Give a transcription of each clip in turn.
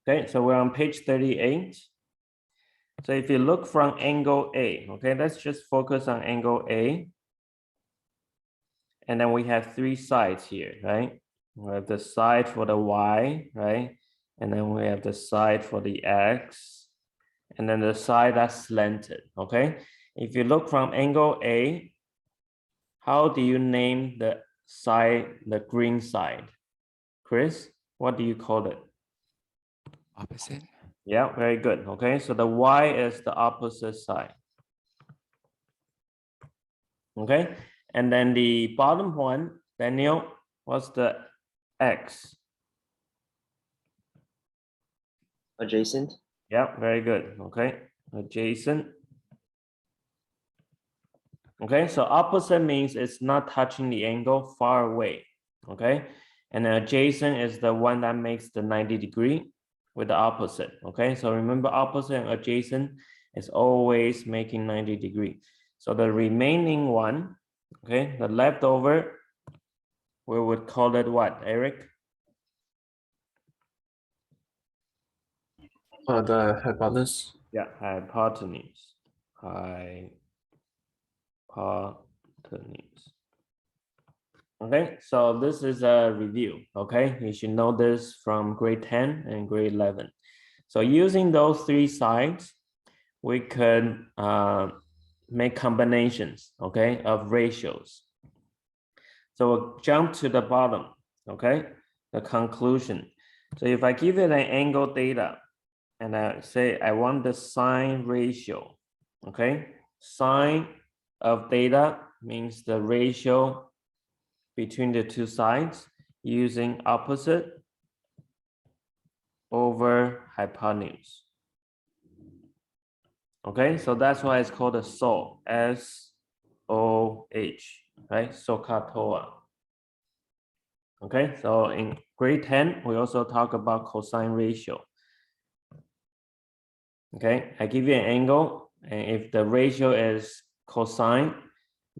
Okay, so we're on page 38. So if you look from angle A, okay, let's just focus on angle A. And then we have three sides here, right? We have the side for the Y, right? And then we have the side for the X, and then the side that's slanted, okay? If you look from angle A, how do you name the side, the green side? Chris, what do you call it? Opposite. Yeah, very good. Okay, so the Y is the opposite side. Okay, and then the bottom one, Daniel, what's the X? Adjacent. Yeah, very good. Okay, adjacent. Okay, so opposite means it's not touching the angle, far away. Okay, and adjacent is the one that makes the 90 degree with the opposite. Okay, so remember opposite and adjacent is always making 90 degree. So the remaining one, okay, the leftover, we would call it what, Eric? The hypotenuse. Yeah, hypotenuse. Hypotenuse. Okay, so this is a review. Okay, you should know this from grade 10 and grade 11. So using those three sides, we could make combinations, okay, of ratios. So we'll jump to the bottom, okay, the conclusion. So if I give it an angle theta, and I say I want the sine ratio, okay, sine of theta means the ratio between the two sides using opposite over hypotenuse. Okay, so that's why it's called a SOH, S-O-H, right? SOHCAHTOA. Okay, so in grade 10, we also talk about cosine ratio. Okay, I give you an angle, and if the ratio is cosine,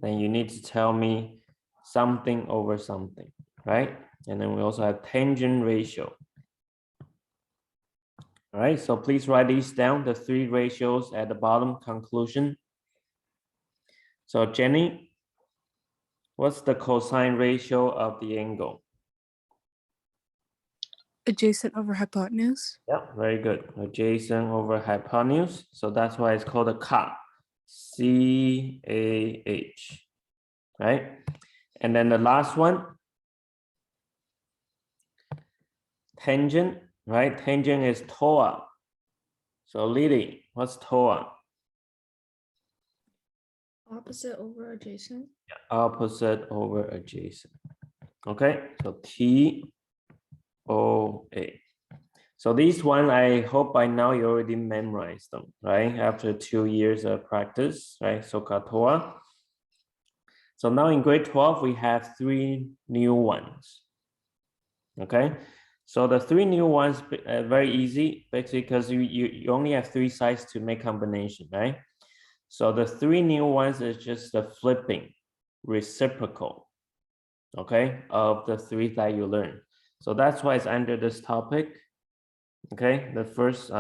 then you need to tell me something over something, right? And then we also have tangent ratio. All right, so please write these down, the three ratios at the bottom, conclusion. So Jenny, what's the cosine ratio of the angle? Adjacent over hypotenuse. Yeah, very good. Adjacent over hypotenuse. So that's why it's called a CAH, C-A-H, right? And then the last one, tangent, right? Tangent is TOA. So Lily, what's TOA? Opposite over adjacent. Opposite over adjacent. Okay, so T-O-A. So these one, I hope by now you already memorized them, right? After 2 years of practice, right? So SOHCAHTOA. So now in grade 12, we have three new ones. Okay, so the three new ones very easy, basically because you only have three sides to make combination, right? So the three new ones is just the flipping, reciprocal, okay, of the three that you learned. So that's why it's under this topic. Okay, the first,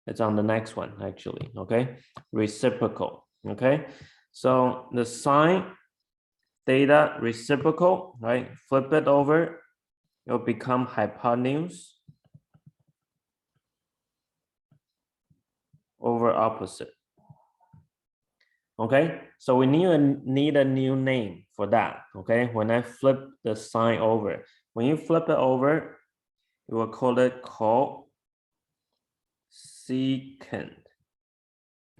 it's on the next one actually, okay, reciprocal, okay. So the sine theta reciprocal, right, flip it over, it'll become hypotenuse over opposite. Okay, so we need a new name for that. Okay, when I flip the sign over, when you flip it over, you will call it cosecant.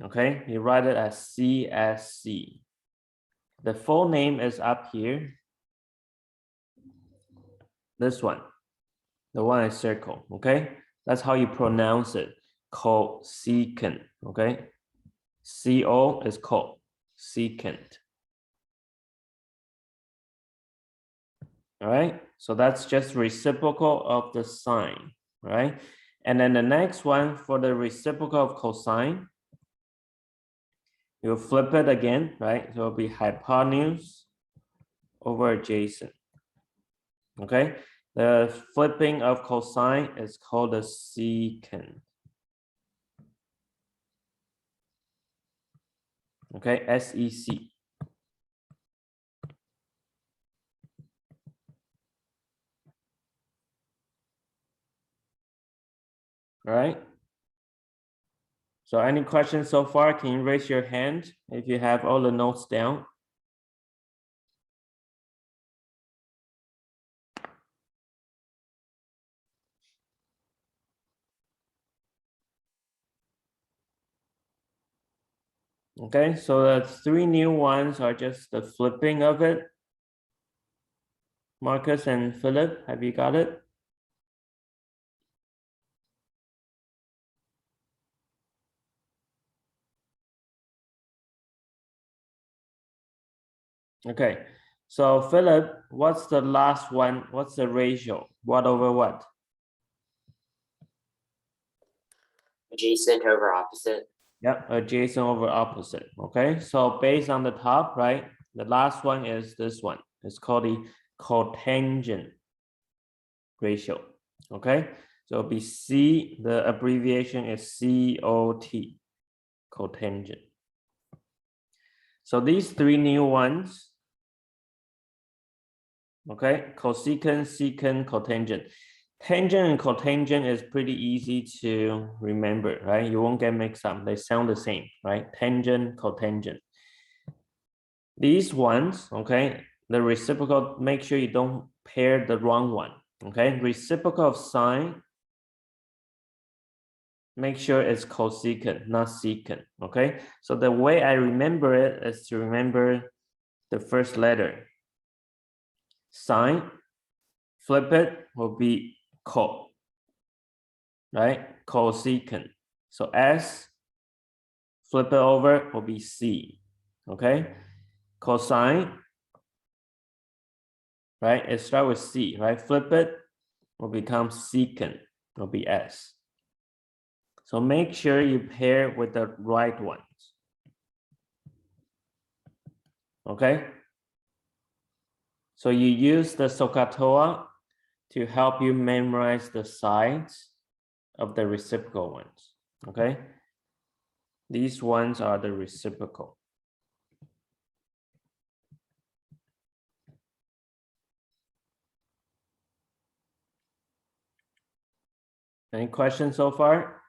Okay, you write it as CSC. The full name is up here. This one, the one I circle. Okay, that's how you pronounce it. Cosecant. Okay. CO is cosecant. All right, so that's just reciprocal of the sine, right? And then the next one for the reciprocal of cosine, you flip it again, right? So it'll be hypotenuse over adjacent. Okay, The flipping of cosine is called a secant. Okay, SEC. All right. So any questions so far? Can you raise your hand if you have all the notes down? Okay, so the three new ones are just the flipping of it. Marcus and Philip, have you got it? Okay, so Philip, what's the last one? What's the ratio? What over what? Adjacent over opposite. Yep, adjacent over opposite. Okay, so based on the top, right? The last one is this one. It's called the cotangent ratio. Okay, so it'll be C, the abbreviation is COT, cotangent. So these three new ones, okay, cosecant, secant, cotangent. Tangent and cotangent is pretty easy to remember, right? You won't get mixed up. They sound the same, right? Tangent, cotangent. These ones, okay, the reciprocal, make sure you don't pair the wrong one, okay? Reciprocal of sine, make sure it's cosecant, not secant, okay? So the way I remember it is to remember the first letter. Sine, flip it, will be co, right? Cosecant. So S, flip it over, will be C, okay? Cosine, right? It starts with C, right? Flip it, will become secant, will be S. So make sure you pair with the right ones. Okay? So you use the SOHCAHTOA to help you memorize the sides of the reciprocal ones. Okay? These ones are the reciprocal. Any questions so far?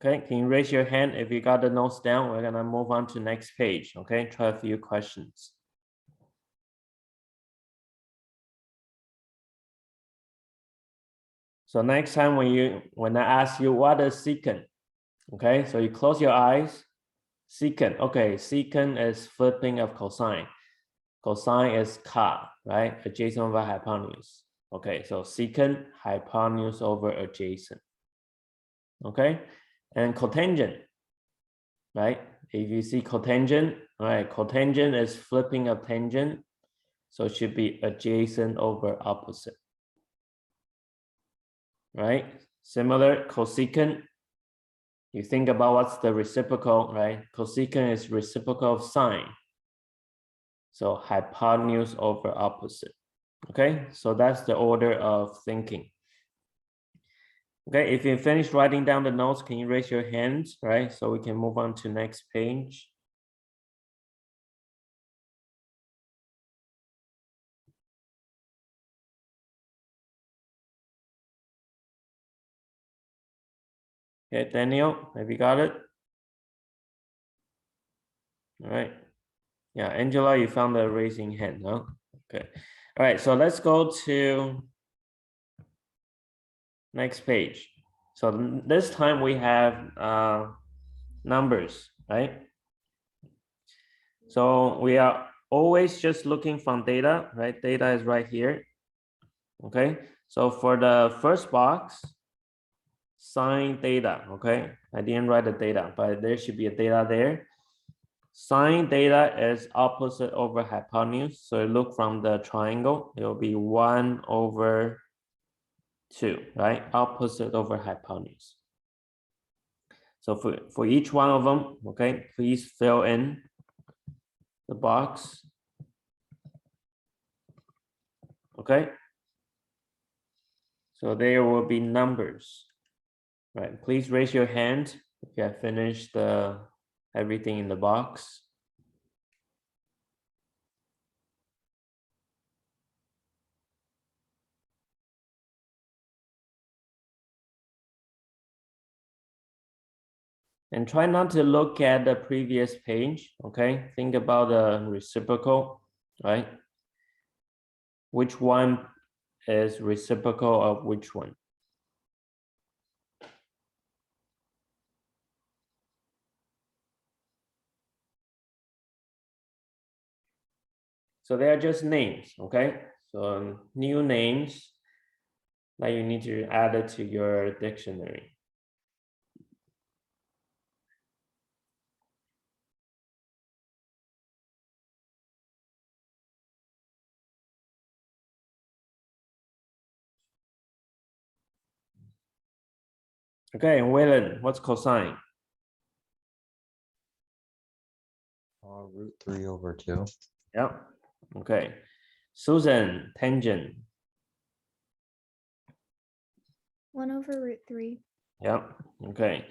Okay, can you raise your hand if you got the notes down? We're gonna move on to next page. Okay, try a few questions. So next time when I ask you what is secant, okay, so you close your eyes. Secant, okay, secant is flipping of cosine. Cosine is cot, right? Adjacent over hypotenuse. Okay, so secant, hypotenuse over adjacent. Okay, and cotangent, right? If you see cotangent, all right, cotangent is flipping of tangent, so it should be adjacent over opposite, right? Similar, cosecant, you think about what's the reciprocal, right? Cosecant is reciprocal of sine. So hypotenuse over opposite. Okay, so that's the order of thinking. Okay, if you finish writing down the notes, can you raise your hands, right? So we can move on to next page. Okay, Daniel, have you got it? All right. Yeah, Angela, you found the raising hand, huh? Okay. All right, so let's go to next page. So this time we have numbers, right? So we are always just looking from data, right? Data is right here. Okay, so for the first box, sine data, okay? I didn't write the data, but there should be a data there. Sine data is opposite over hypotenuse. So look from the triangle, it will be 1/2, right? Opposite over hypotenuse. So for each one of them, okay, please fill in the box. Okay, So there will be numbers. Right, please raise your hand if you have finished everything in the box. And try not to look at the previous page, okay? Think about the reciprocal, right? Which one is reciprocal of which one? So they are just names, okay? So new names that you need to add it to your dictionary. Okay, and Waylon, what's cosine? √3/2. Yep. Okay. Susan, tangent. 1/√3. Yep. Okay.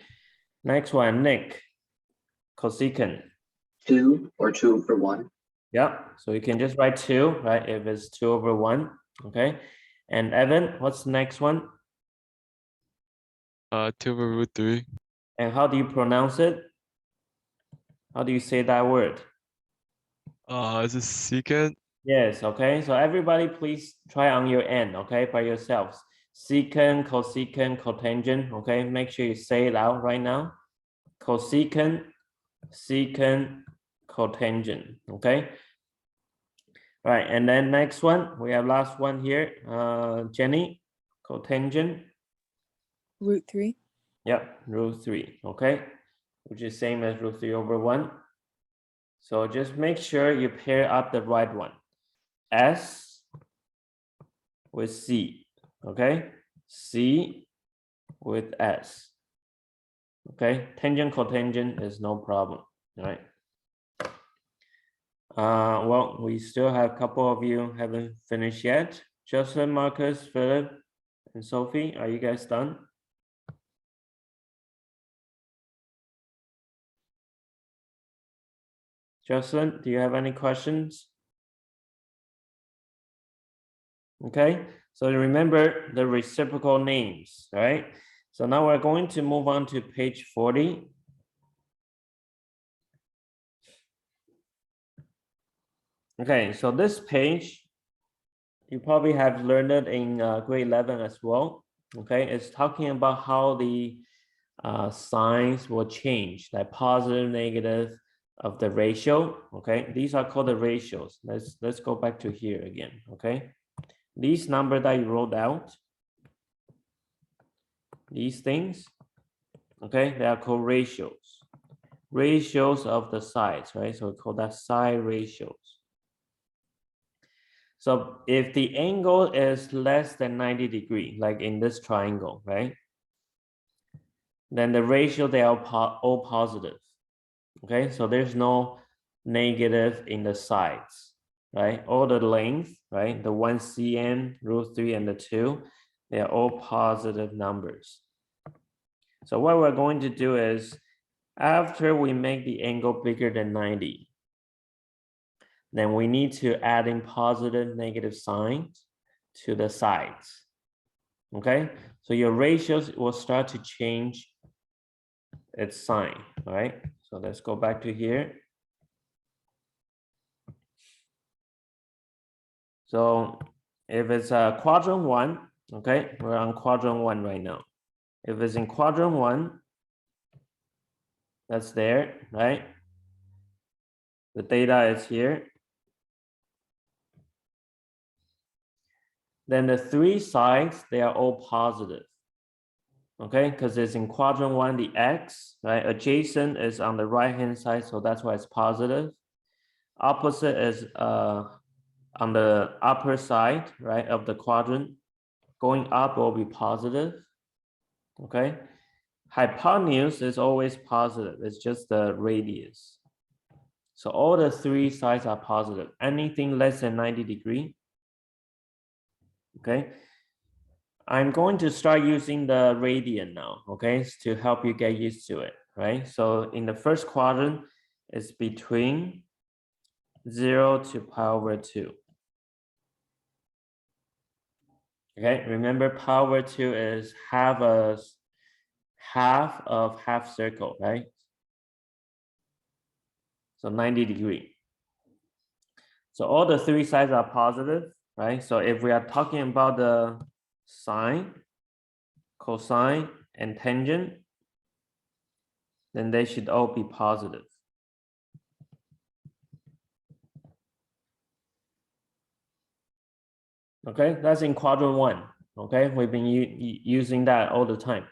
Next one, Nick, cosecant. 2 or 2/1. Yep. So you can just write 2, right? If it's 2/1. Okay. And Evan, what's the next one? 2/√3. And how do you pronounce it? How do you say that word? Is it secant? Yes, okay. So everybody please try on your end, okay, by yourselves. Secant, cosecant, cotangent, okay? Make sure you say it out right now. Cosecant, secant, cotangent, okay? Right, and then next one, we have last one here. Jenny, cotangent. √3. Yep, √3, okay? Which is same as √3/1. So just make sure you pair up the right one. S with C, okay? C with S, okay? Tangent, cotangent is no problem, all right? Well, we still have a couple of you haven't finished yet. Justin, Marcus, Philip, and Sophie, are you guys done? Justin, do you have any questions? Okay, so remember the reciprocal names, right? So now we're going to move on to page 40. Okay, so this page, you probably have learned it in grade 11 as well. Okay, it's talking about how the signs will change, like positive, negative of the ratio. Okay, these are called the ratios. Let's go back to here again. Okay, these numbers that you wrote out, these things, okay, they are called ratios. Ratios of the sides, right? So we call that side ratios. So if the angle is less than 90 degrees, like in this triangle, right? Then the ratio, they are all positive. Okay, so there's no negative in the sides, right? All the length, right? The 1 cm, √3, and the 2, they are all positive numbers. So what we're going to do is, after we make the angle bigger than 90, then we need to add in positive, negative signs to the sides. Okay, so your ratios will start to change its sign. All right, so let's go back to here. So if it's a quadrant 1, okay, we're on quadrant 1 right now. If it's in quadrant 1, that's there, right? The data is here. Then the 3 sides, they are all positive. Okay, because it's in quadrant 1, the x, right? Adjacent is on the right-hand side, so that's why it's positive. Opposite is on the upper side, right, of the quadrant. Going up will be positive. Okay, hypotenuse is always positive. It's just the radius. So all the 3 sides are positive. Anything less than 90 degrees, okay, I'm going to start using the radian now, okay, to help you get used to it, right? So in the first quadrant, it's between 0 to pi over 2. Okay, remember pi over 2 is half of half circle, right? So 90 degrees. So all the three sides are positive, right? So if we are talking about the sine, cosine, and tangent, then they should all be positive. Okay, that's in quadrant 1. Okay, we've been using that all the time.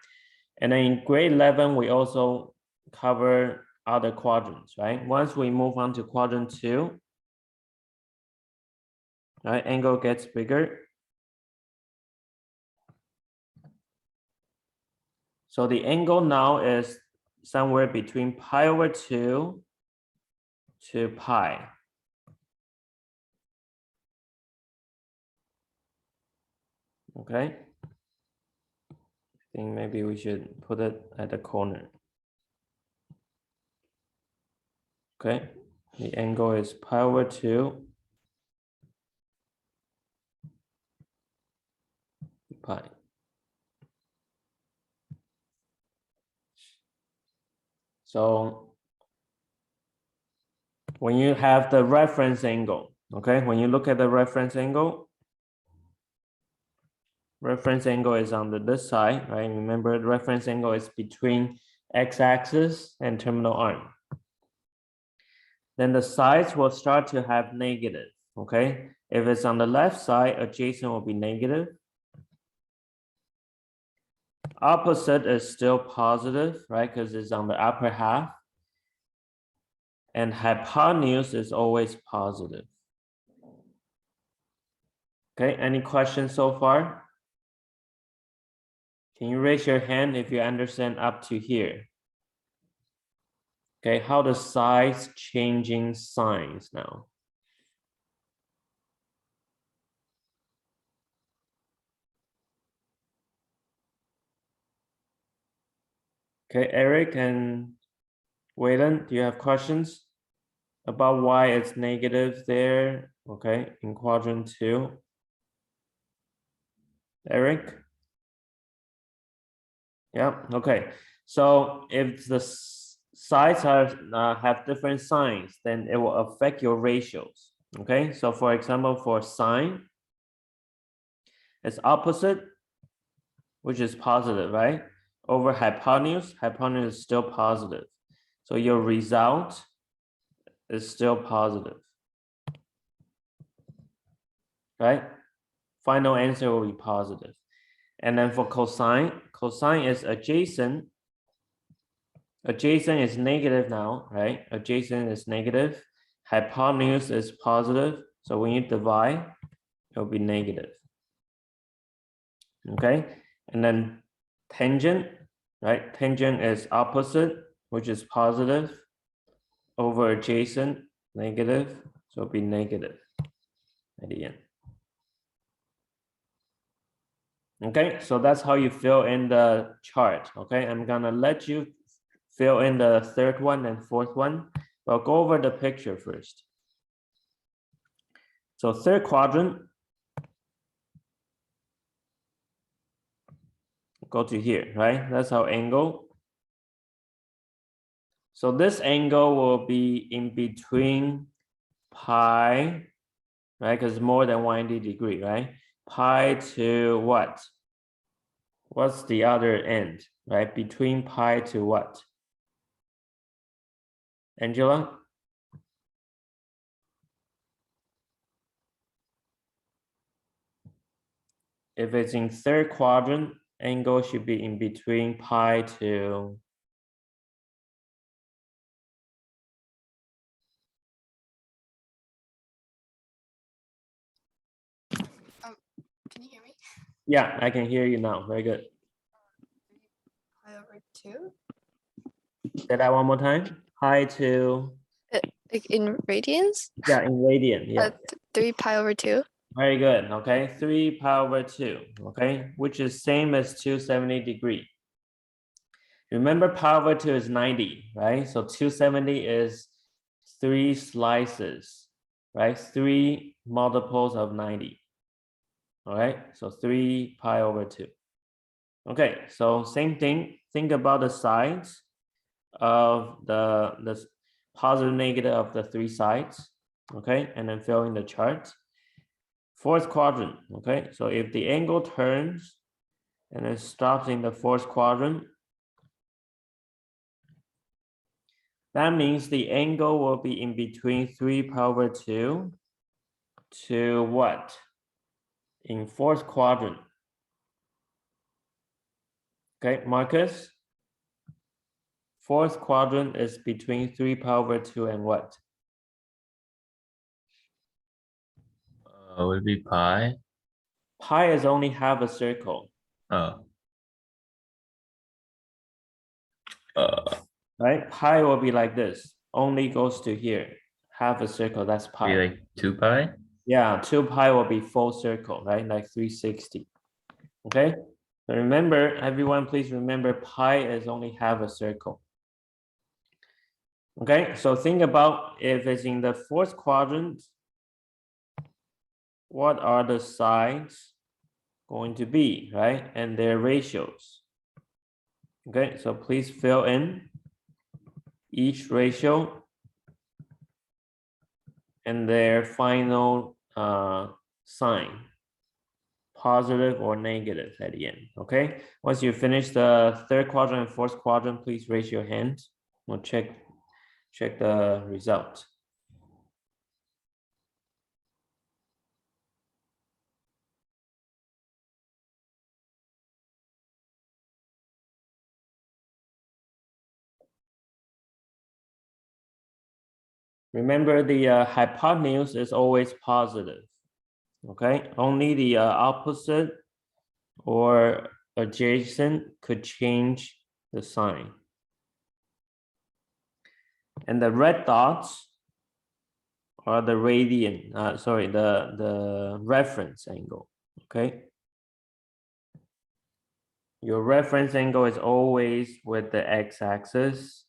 And then in grade 11, we also cover other quadrants, right? Once we move on to quadrant 2, right, angle gets bigger. So the angle now is somewhere between pi over 2 to pi. Okay. I think maybe we should put it at the corner. Okay. The angle is pi over 2 pi. So when you have the reference angle, okay, when you look at the reference angle is on this side, right? Remember, the reference angle is between x-axis and terminal arm. Then the sides will start to have negative, okay? If it's on the left side, adjacent will be negative. Opposite is still positive, right? Because it's on the upper half. And hypotenuse is always positive. Okay, any questions so far? Can you raise your hand if you understand up to here? Okay, how the sides changing signs now? Okay, Eric and Waylon, do you have questions about why it's negative there? Okay, in quadrant 2. Eric? Yeah, okay. So if the sides are have different signs, then it will affect your ratios. Okay, so for example, for sine, it's opposite, which is positive, right? Over hypotenuse, hypotenuse is still positive. So your result is still positive, right? Final answer will be positive. And then for cosine, cosine is adjacent. Adjacent is negative now, right? Adjacent is negative. Hypotenuse is positive. So when you divide, it will be negative. Okay. And then tangent, right? Tangent is opposite, which is positive, over adjacent, negative. So it'll be negative at the end. Okay, so that's how you fill in the chart. Okay, I'm gonna let you fill in the third one and fourth one. But I'll go over the picture first. So third quadrant, go to here, right? That's our angle. So this angle will be in between pi, right? Because it's more than 180 degrees, right? Pi to what? What's the other end, right? Between pi to what? Angela? If it's in third quadrant, angle should be in between pi to Can you hear me? yeah, I can hear you now. Very good. Pi over 2? Say that one more time. Pi to Like in radians? yeah, in radian. Yeah. 3 pi over 2? Very good. Okay, 3 pi over 2. Okay, which is same as 270 degree. Remember, pi over 2 is 90, right? So 270 is 3 slices, right? 3 multiples of 90. All right, so 3 pi over 2. Okay, so same thing. Think about the sides of the positive, negative of the 3 sides. Okay, and then fill in the chart. Fourth quadrant. Okay, so if the angle turns and it stops in the fourth quadrant, that means the angle will be in between 3 pi over 2 to what? In fourth quadrant. Okay, Marcus? Fourth quadrant is between 3 pi over 2 and what? Would it be pi? Pi is only half a circle, Oh. right? Pi will be like this, only goes to here. Half a circle, that's Be pi. like 2 pi? Yeah, 2 pi will be full circle, right? Like 360. Okay, so remember, everyone, please remember pi is only half a circle. Okay, so think about if it's in the fourth quadrant, what are the sides going to be, right? And their ratios. Okay, so please fill in each ratio and their final sign, positive or negative at the end. Okay, once you finish the third quadrant and fourth quadrant, please raise your hand. We'll check the result. Remember, the hypotenuse is always positive. Okay, only the opposite or adjacent could change the sign. And the red dots are the radian, the reference angle. Okay, your reference angle is always with the x-axis.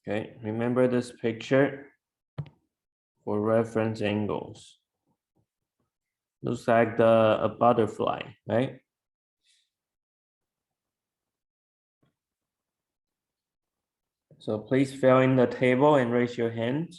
Okay, remember this picture for reference angles. Looks like a butterfly, right? So please fill in the table and raise your hand.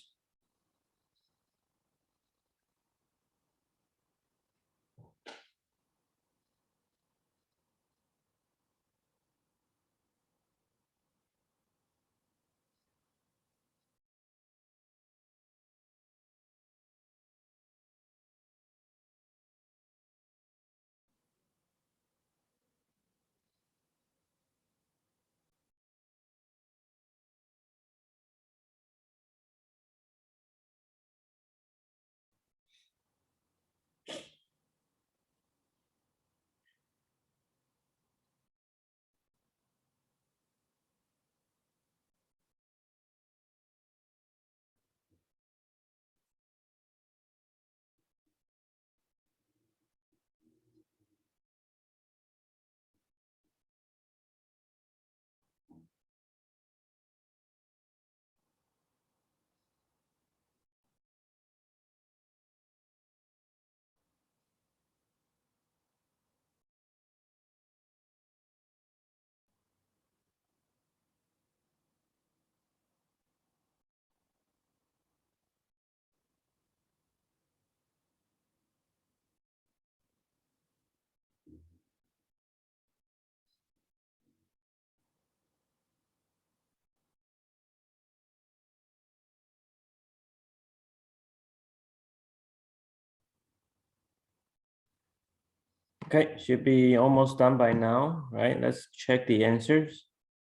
Okay, should be almost done by now, right? Let's check the answers.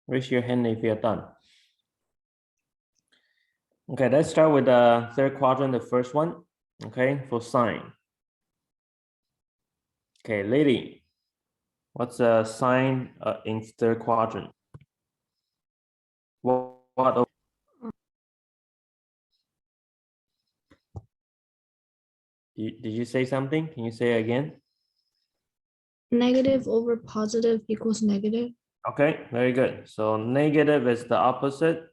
Raise your hand if you're done. Okay, let's start with the third quadrant, the first one. Okay, for sine. Okay, Lily, What's the sign in third quadrant? What did you say something? Can you say it again? Negative over positive equals negative. Okay, very good. So negative is the opposite.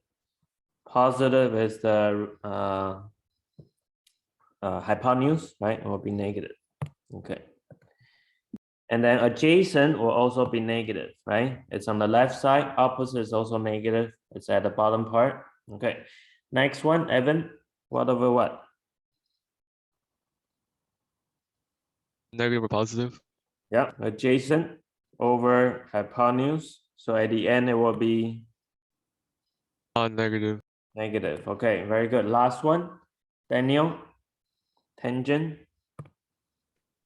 Positive is the hypotenuse, right? It will be negative. Okay. And then adjacent will also be negative, right? It's on the left side. Opposite is also negative. It's at the bottom part. Okay. Next one, Evan. What over what? Negative or positive? Yeah, adjacent over hypotenuse. So at the end, it will be Negative. negative. Okay, very good. Last one, Daniel. Tangent.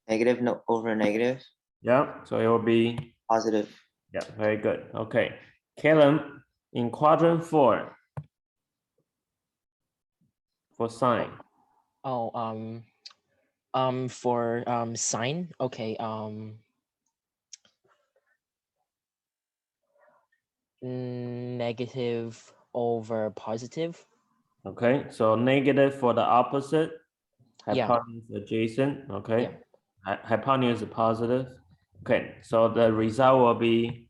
Negative no over negative, Yeah, so it will be, positive. yeah, very good. Okay. Caleb, in quadrant 4, for sine. Oh, for sine, okay, negative over positive. Okay, so negative for the opposite, Yeah. hypotenuse adjacent, okay? Yeah. Hypotenuse is positive. Okay, so the result will be,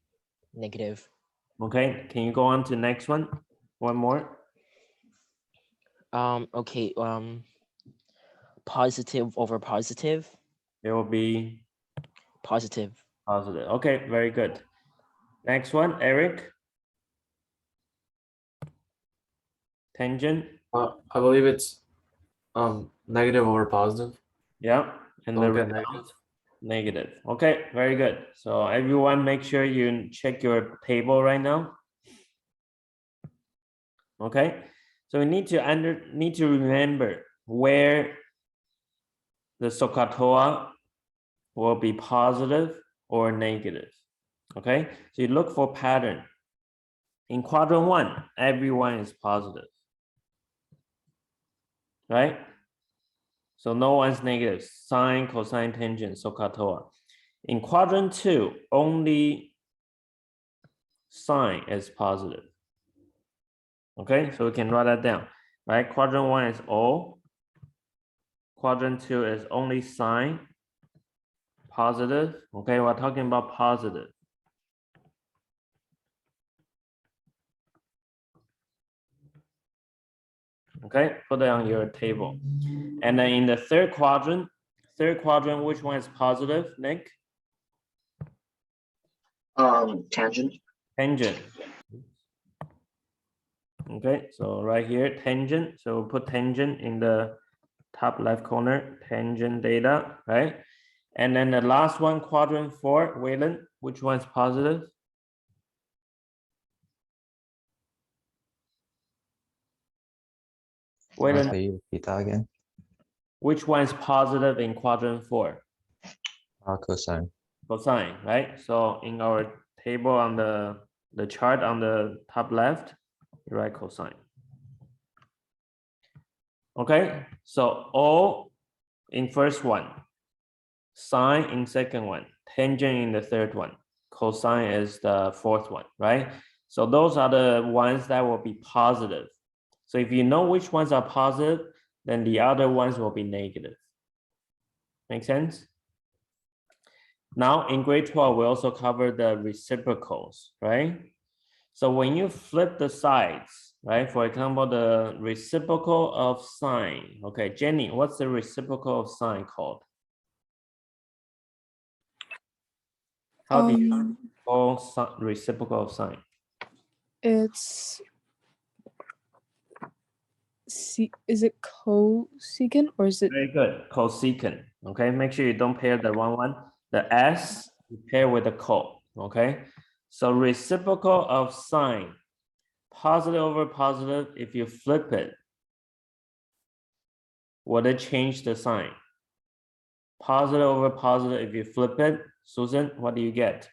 Negative. okay, can you go on to next one? One more? Okay, positive over positive, It will be positive. positive. Okay, very good. Next one, Eric. Tangent, I believe it's negative over positive. yeah, and So the we'll get result, negative. negative. Okay, very good. So everyone make sure you check your table right now. Okay, so we need to remember where the SOHCAHTOA will be positive or negative. Okay, so you look for pattern. In quadrant 1, everyone is positive, right? So no one's negative. Sine, cosine, tangent, SOHCAHTOA. In quadrant 2, only sine is positive. Okay, so we can write that down, right? Quadrant 1 is O. Quadrant 2 is only sine, positive. Okay, we're talking about positive. Okay, put it on your table. And then in the third quadrant, which one is positive, Nick? Tangent. Tangent. Okay, so right here, tangent. So we'll put tangent in the top left corner, tangent data, right? And then the last one, quadrant 4, Waylon, which one's positive? Waylon, Can you repeat that again? which one's positive in quadrant 4? Cosine. Cosine, right? So in our table on the chart on the top left, you write cosine. Okay, so O in first one, sine in second one, tangent in the third one, cosine is the fourth one, right? So those are the ones that will be positive. So if you know which ones are positive, then the other ones will be negative. Make sense? Now in grade 12, we also cover the reciprocals, right? So when you flip the sides, right? For example, the reciprocal of sine. Okay, Jenny, what's the reciprocal of sine called? How do you call reciprocal of sine? It's is it cosecant or is it Very good, cosecant. Okay, make sure you don't pair the wrong one. The S you pair with the co. Okay, so reciprocal of sine, positive over positive. If you flip it, would it change the sign? Positive over positive. If you flip it, Susan, what do you get?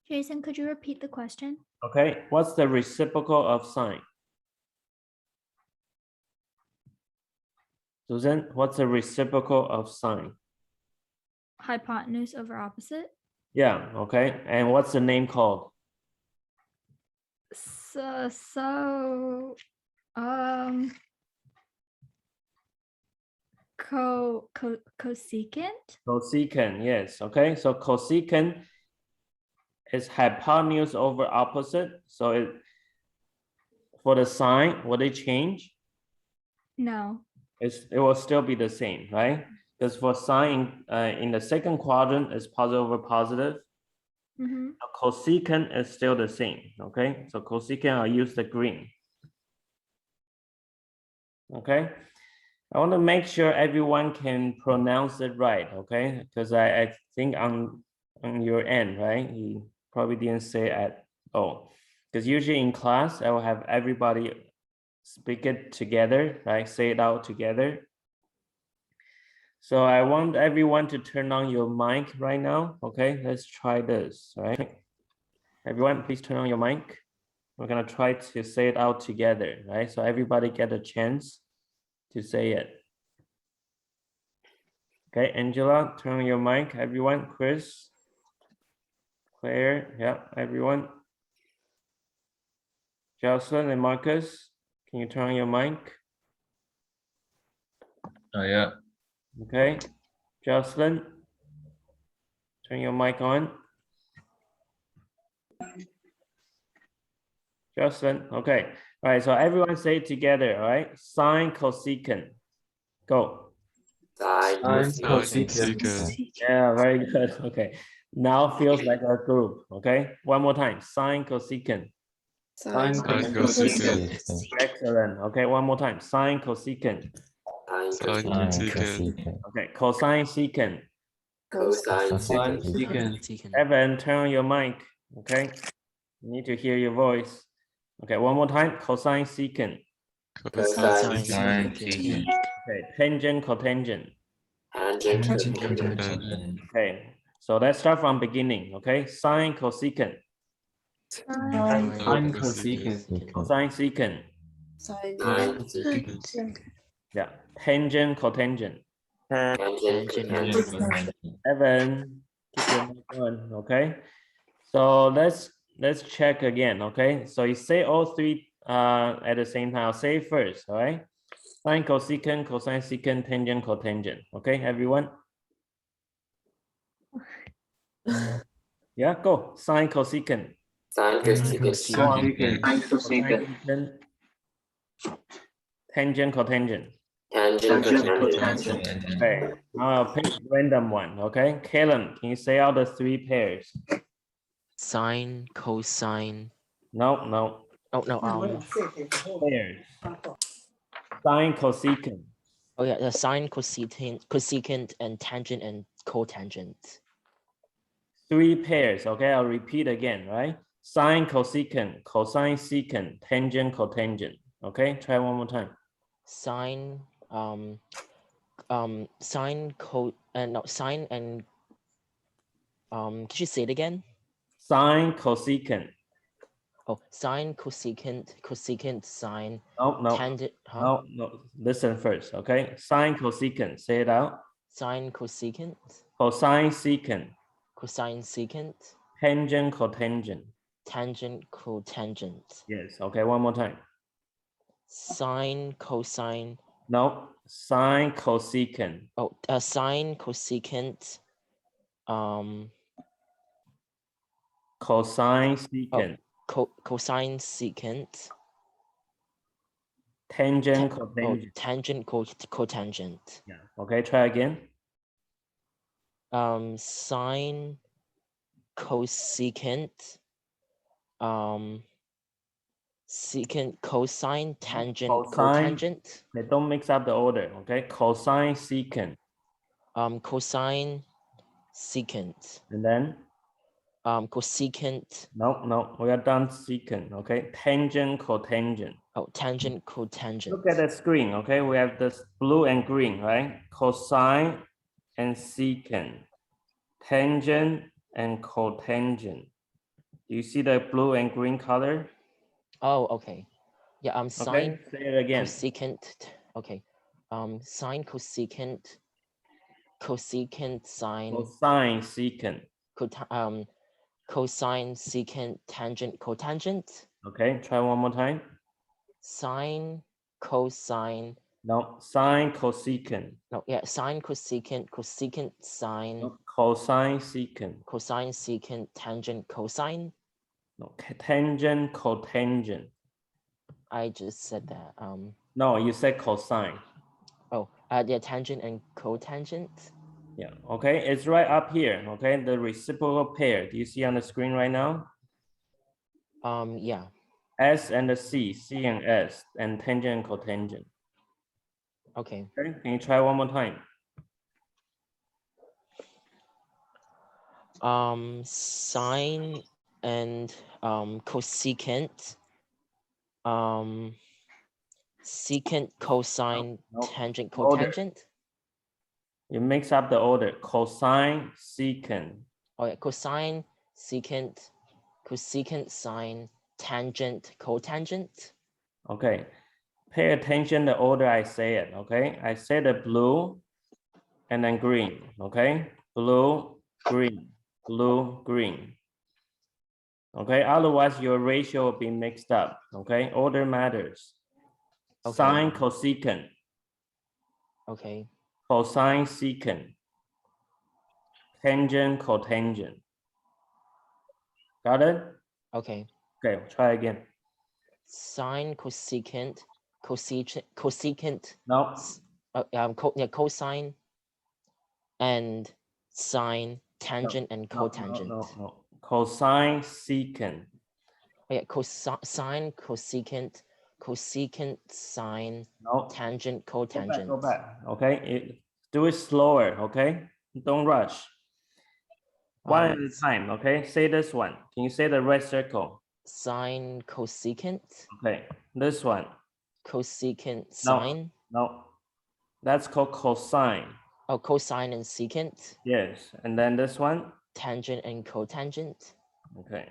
Jason, could you repeat the question? Okay, what's the reciprocal of sine? Susan, what's the reciprocal of sine? Hypotenuse over opposite. Yeah, okay. And what's the name called? So cosecant. Cosecant, yes. Okay, so cosecant is hypotenuse over opposite. So it for the sine, will they change? No. It will still be the same, right? Because for sine in the second quadrant is positive over positive. Mm-hmm. Cosecant is still the same, okay? So cosecant, I'll use the green. Okay, I want to make sure everyone can pronounce it right, okay? Because I think on your end, right? You probably didn't say at all. Because usually in class, I will have everybody speak it together, right? Say it out together. So I want everyone to turn on your mic right now, okay? Let's try this, right? Everyone, please turn on your mic. We're gonna try to say it out together, right? So everybody get a chance to say it. Okay, Angela, turn on your mic. Everyone, Chris, Claire, yeah, everyone. Jocelyn and Marcus, can you turn on your mic? Yeah. Okay, Jocelyn, turn your mic on. Jocelyn, okay. All right, so everyone say it together, all right? Sine, cosecant. Go. Sine, cosecant. Cosecant. Yeah, very good. Okay. Now feels like a group. Okay. One more time. Sine, cosecant. Sine, Sine, cosecant. cosecant. Excellent. Okay. One more time. Sine, cosecant. Sine, Sine, cosecant. cosecant. Okay. Cosine, secant. Cosine, Sine, secant. Secant. Evan, turn on your mic. Okay. Need to hear your voice. Okay. One more time. Cosine, secant. Cosine, Cosine, secant. Okay. Tangent, cotangent. Tangent, cotangent. Tangent. Okay. So let's start from beginning. Okay. Sine, cosecant. Sine, Sine, cosecant. Cosine, secant. Sine, Secant. secant. Yeah. Tangent, cotangent. Tangent, Tangent, cotangent. Evan, keep your mic on, okay? So let's check again, okay? So you say all three at the same time. I'll say it first, all right? Sine, cosecant, cosine, secant, tangent, cotangent. Okay, everyone? Yeah, go. Sine, cosecant. Sine, cosecant. Cosecant. Sine, Cosine, cosecant. secant. Tangent, cotangent. Tangent, cotangent. Okay, now I'll pick random one, okay? Kalen, can you say out the three pairs? Sine, cosine. No, no, Oh no. pairs. Sine, cosecant. Oh yeah, the sine, cosecant, and tangent and cotangent. Three pairs, okay? I'll repeat again, right? Sine, cosecant, cosine, secant, tangent, cotangent. Okay, try one more time. Sine, sine, no, sine and could you say it again? Sine, cosecant. Oh, sine, cosecant, sine, No, no, tangent, huh? no, no. Listen first, okay? Sine, cosecant, say it out. Sine, cosecant, Cosine, secant, cosine, secant, tangent, cotangent. tangent, cotangent. Yes, okay, one more time. Sine, cosine. No, sine, cosecant. Oh, sine, cosecant, Cosine, secant. cosine, secant, Tangent, oh, cotangent. tangent, cotangent. Yeah, okay, try again. Sine, cosecant, secant, cosine, tangent, Cosine. cotangent. Okay, don't mix up the order, okay? Cosine, secant. Cosine, secant, And then, cosecant. no, we are done secant, okay? Tangent, cotangent. Oh, tangent, cotangent. Look at the screen, okay? We have this blue and green, right? Cosine and secant. Tangent and cotangent. Do you see the blue and green color? Oh, okay. Yeah, Okay, sine, say it again. cosecant. Okay. Sine, cosecant, cosecant, sine, Cosine, secant. cosine, secant, tangent, cotangent, Okay, try one more time. sine, cosine, No, sine, cosecant. no, yeah, sine, cosecant, cosecant, sine, No, cosine, secant. cosine, secant, tangent, cosine. No, tangent, cotangent. I just said that. No, you said cosine. Yeah, tangent and cotangent. Yeah, okay, it's right up here. Okay, the reciprocal pair. Do you see on the screen right now? Yeah. S and the C and S, and tangent and cotangent. Okay. Okay, can you try one more time? Sine and cosecant. Secant, cosine, No, tangent, order. cotangent. You mix up the order. Cosine, secant. Oh yeah, cosine, secant, cosecant, sine, tangent, cotangent. Okay, pay attention the order I say it. Okay, I say the blue and then green. Okay, blue, green, blue, green. Okay, otherwise your ratio will be mixed up. Okay, order matters. Okay. Sine, cosecant, Okay. cosine, secant, tangent, cotangent. Got it? Okay. Okay, try again. Sine, cosecant, cosecant. No, Cosine and sine, tangent, and cotangent. no. Cosine, secant. Oh, yeah, cosine, cosecant, cosecant, sine, No, tangent, go cotangent. back. Okay, do it slower. Okay, don't rush. One at a time. Okay, say this one. Can you say the red circle? Sine, cosecant, Okay, this one. cosecant, sine. No, that's called cosine. Oh, cosine and secant, Yes, and then this one. tangent and cotangent. Okay,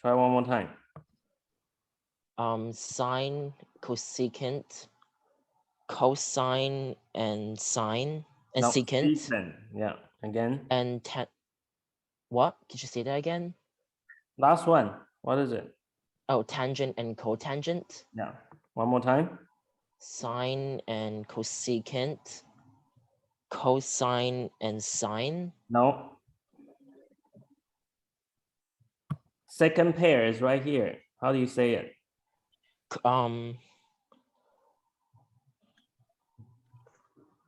try one more time. Sine, cosecant, cosine and sine and No, secant secant. Yeah, again. and what? Could you say that again? Last one. What is it? Oh, tangent and cotangent. Yeah, one more time. Sine and cosecant, cosine and sine. No. Second pair is right here. How do you say it? Cosine.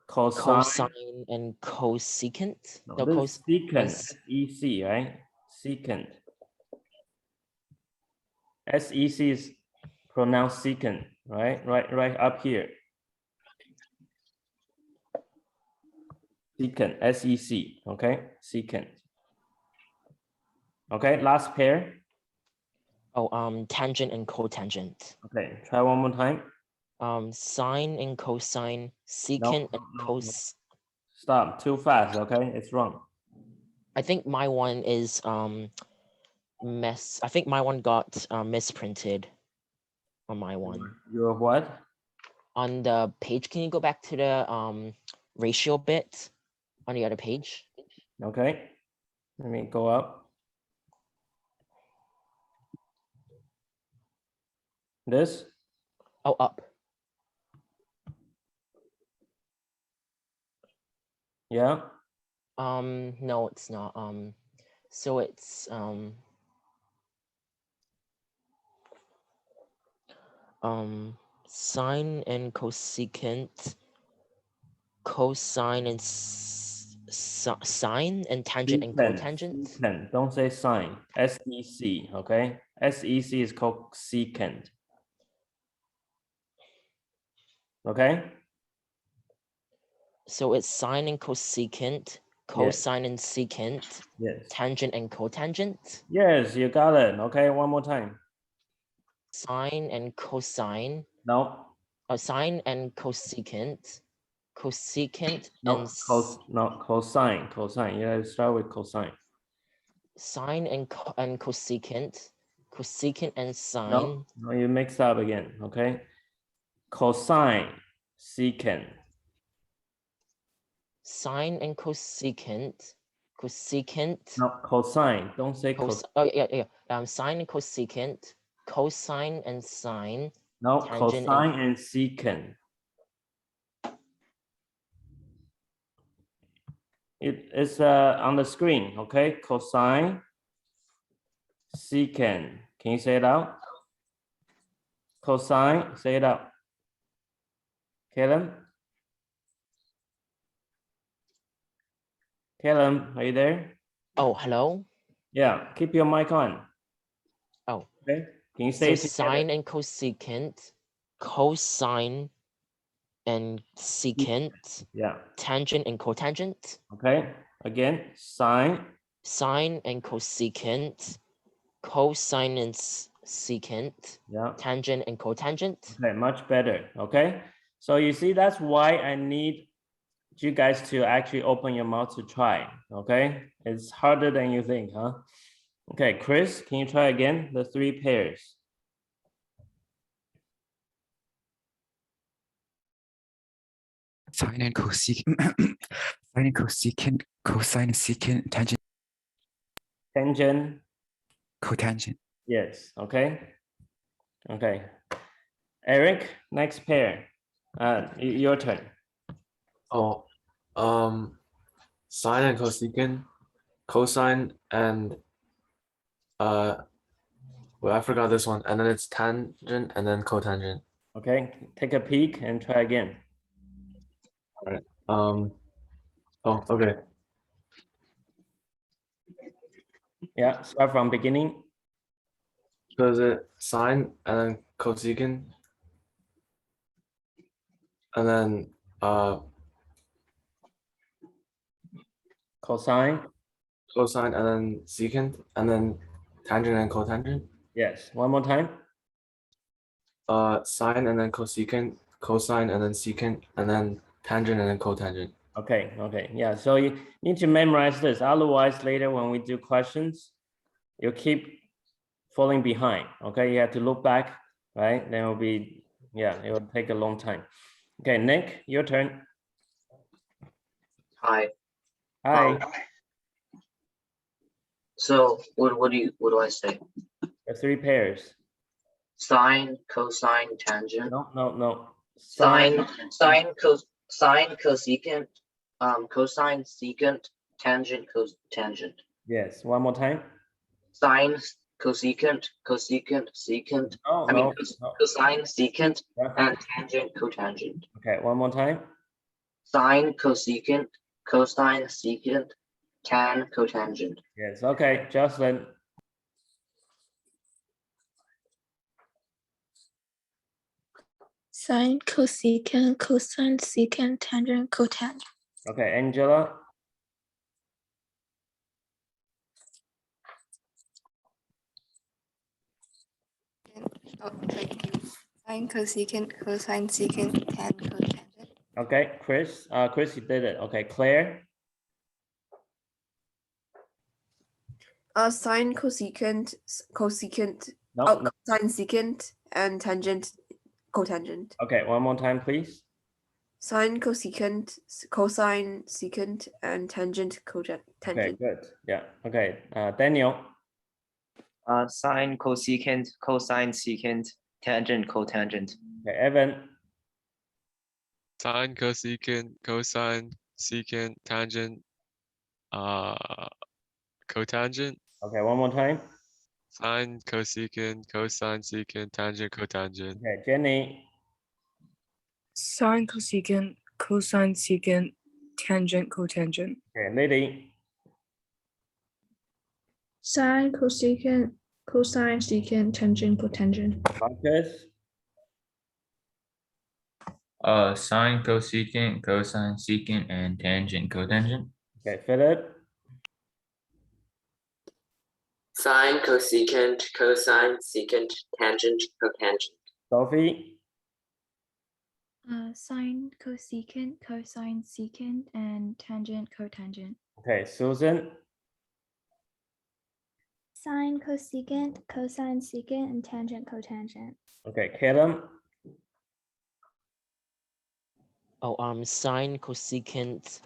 Cosine and cosecant. No, No, this secant. S- S-E-C, right? Secant. S-E-C is pronounced secant, right? Right up here. Secant. S-E-C. Okay. Secant. Okay. Last pair. Oh, tangent and cotangent. Okay. Try one more time. Sine and cosine, secant and cos. Stop. Too fast. Okay. It's wrong. I think my one is I think my one got misprinted on my one. You're what? On the page, can you go back to the ratio bit on the other page? Okay. Let me go up. This? Oh, up. Yeah. No, it's not. So it's sine and cosecant, cosine and sine and tangent and cotangent. Secant. Don't say sine. S-E-C. Okay. S-E-C is called secant. Okay. So it's sine and cosecant, cosine and secant, Yes. tangent and cotangent, Yes, you got it. Okay. One more time. sine and cosine, No. sine and cosecant, cosecant No. and Cosine. Cosine. Yeah. Start with cosine. sine and cosecant, cosecant and sine. No. No. You mix up again. Okay. Cosine. Secant. sine and cosecant. Cosecant. No, cosine. Don't say Cos cos. oh yeah. Sine and cosecant. Cosine and sine. No, Tangent cosine and secant. It's on the screen, okay? Cosine, secant. Can you say it out? Cosine, say it out. Caleb? Caleb, are you there? Oh, hello. Yeah, keep your mic on. Oh. Okay. Can you say So it together? sine and cosecant, cosine and secant, Yeah. tangent and cotangent, Okay. Again, sine. sine and cosecant, cosine and secant, Yeah. tangent and cotangent. Okay, much better. Okay. So you see, that's why I need you guys to actually open your mouth to try. Okay. It's harder than you think, huh? Okay, Chris, can you try again? The 3 pairs. Sine and cosecant, sine and cosecant, cosine and secant, tangent, Tangent. cotangent. Yes. Okay. Okay. Eric, next pair. Your turn. Oh, sine and cosecant, cosine and well, I forgot this one. And then it's tangent and then cotangent. Okay. Take a peek and try again. All right. Oh, okay. Yeah. Start from beginning. So is it sine and then cosecant, and then Cosine. cosine and then secant, and then tangent and cotangent. Yes. One more time. Sine and then cosecant, cosine and then secant, and then tangent and then cotangent. Okay. Okay. Yeah. So you need to memorize this. Otherwise, later when we do questions, you keep falling behind. Okay. You have to look back, right? Then it will be, yeah, it will take a long time. Okay. Nick, your turn. Hi. Hi. So what do I say? The 3 pairs. Sine, cosine, tangent. No. Sine, cosecant, cosine, secant, tangent, cotangent. Yes. One more time. Sine, cosecant, secant. Oh, I mean, no. cosine, secant, Yeah. and tangent, cotangent. Okay. One more time. Sine, cosecant, cosine, secant, tan, cotangent. Yes. Okay. Jocelyn. Sine, cosecant, cosine, secant, tangent, cotangent. Okay. Angela. Oh, thank you. Sine, cosecant, cosine, secant, tan, cotangent. Okay. Chris. Chris, you did it. Okay. Claire. Sine, cosecant, No. oh, No. cosine, secant, and tangent, cotangent. Okay. One more time, please. Sine, cosecant, cosine, secant, and tangent, Okay. cotangent. Good. Yeah. Okay. Daniel. Sine, cosecant, cosine, secant, tangent, cotangent. Okay. Evan. Sine, cosecant, cosine, secant, tangent, cotangent. Okay. One more time. Sine, cosecant, cosine, secant, tangent, cotangent. Okay. Jenny. Sine, cosecant, cosine, secant, tangent, cotangent. Okay. Lily. Sine, cosecant, cosine, secant, tangent, cotangent. Marcus. Sine, cosecant, cosine, secant, and tangent, cotangent. Okay. Philip. Sine, cosecant, cosine, secant, tangent, cotangent. Sophie. Sine, cosecant, cosine, secant, and tangent, cotangent. Okay. Susan. Sine, cosecant, cosine, secant, and tangent, cotangent. Okay. Caleb. Oh, sine, cosecant,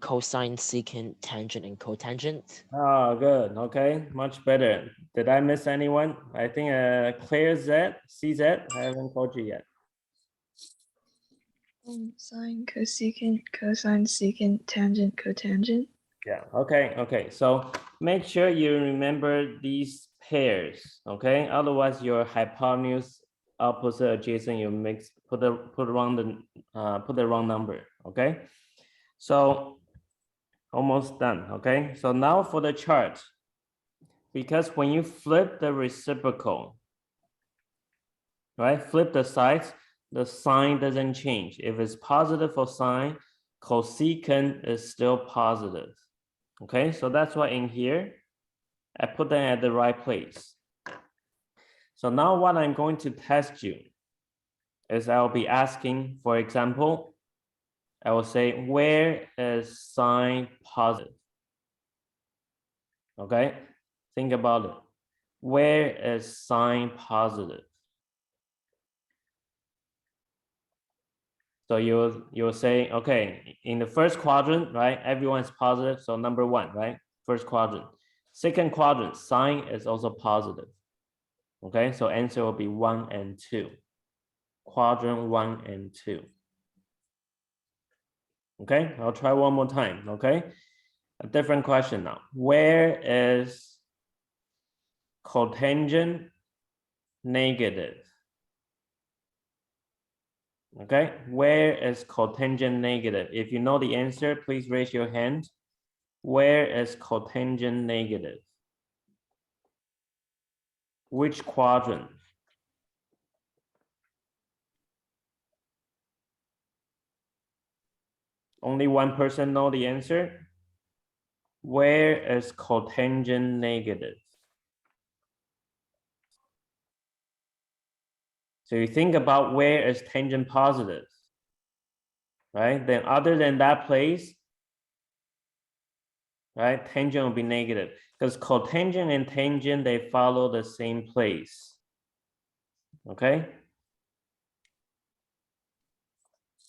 cosine, secant, tangent, and cotangent. Oh, good. Okay, much better. Did I miss anyone? I think Claire Z, CZ, I haven't called you yet. Sine, cosecant, cosine, secant, tangent, cotangent. Yeah, okay. So make sure you remember these pairs, okay? Otherwise your hypotenuse, opposite, adjacent, you put the wrong number, okay? So almost done, okay? So now for the chart, because when you flip the reciprocal, right? Flip the sides, the sign doesn't change. If it's positive for sine, cosecant is still positive. Okay, so that's why in here, I put them at the right place. So now what I'm going to test you is I'll be asking, for example, I will say, where is sine positive? Okay, think about it. Where is sine positive? So you'll say, okay, in the first quadrant, right? Everyone's positive, so number 1, right? First quadrant. Second quadrant, sine is also positive. Okay, so answer will be 1 and 2. Quadrant 1 and 2. Okay, I'll try one more time. Okay, a different question now. Where is cotangent negative? Okay, where is cotangent negative? If you know the answer, please raise your hand. Where is cotangent negative? Which quadrant? Only one person know the answer. Where is cotangent negative? So you think about where is tangent positive, right? Then other than that place, right? Tangent will be negative because cotangent and tangent, they follow the same place. Okay.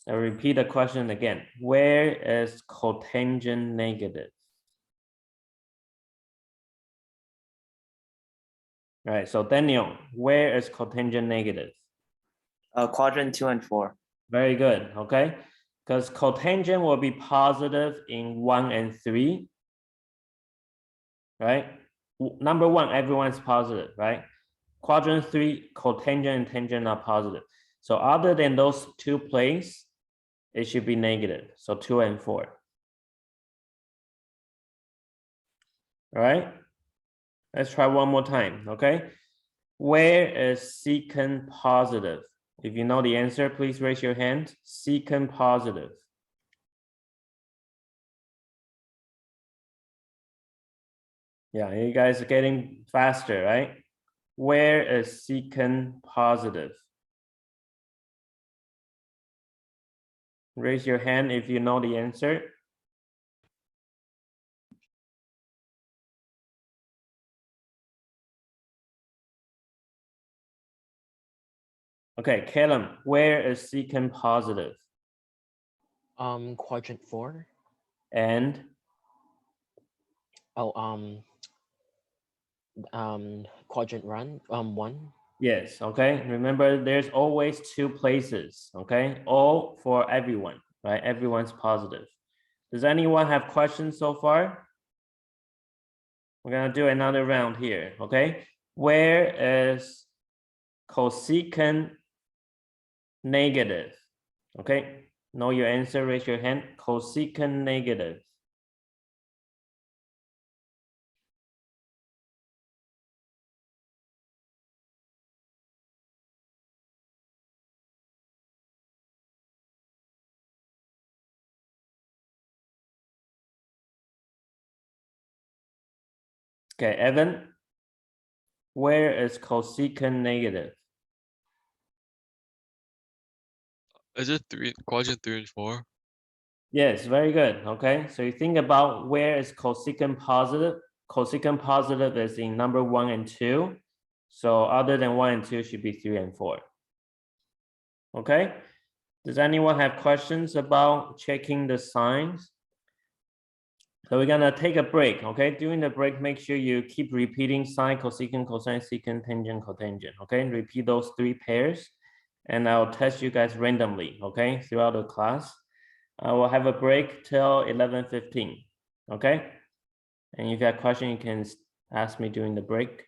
I'll repeat the question again. Where is cotangent negative? All right, so Daniel, where is cotangent negative? Quadrant 2 and 4. Very good, okay? Because cotangent will be positive in 1 and 3, right? Number 1, everyone's positive, right? Quadrant 3, cotangent and tangent are positive. So other than those 2 places, it should be negative. So 2 and 4. All right, let's try one more time, okay? Where is secant positive? If you know the answer, please raise your hand. Secant positive. Yeah, you guys are getting faster, right? Where is secant positive? Raise your hand if you know the answer. Okay, Callum, where is secant positive? Quadrant 4. And quadrant 1. yes, okay. Remember, there's always 2 places, okay? All for everyone, right? Everyone's positive. Does anyone have questions so far? We're gonna do another round here, okay? Where is cosecant negative? Okay, know your answer, raise your hand. Cosecant negative. Okay, Evan, where is cosecant negative? Is it quadrant 3 and 4? Yes, very good. Okay, so you think about where is cosecant positive. Cosecant positive is in number 1 and 2. So other than 1 and 2 should be 3 and 4. Okay, does anyone have questions about checking the signs? So we're gonna take a break, okay? During the break, make sure you keep repeating sine, cosecant, cosine, secant, tangent, cotangent, okay? Repeat those 3 pairs, and I'll test you guys randomly, okay? Throughout the class. We'll have a break till 11:15, okay? And if you have a question, you can ask me during the break.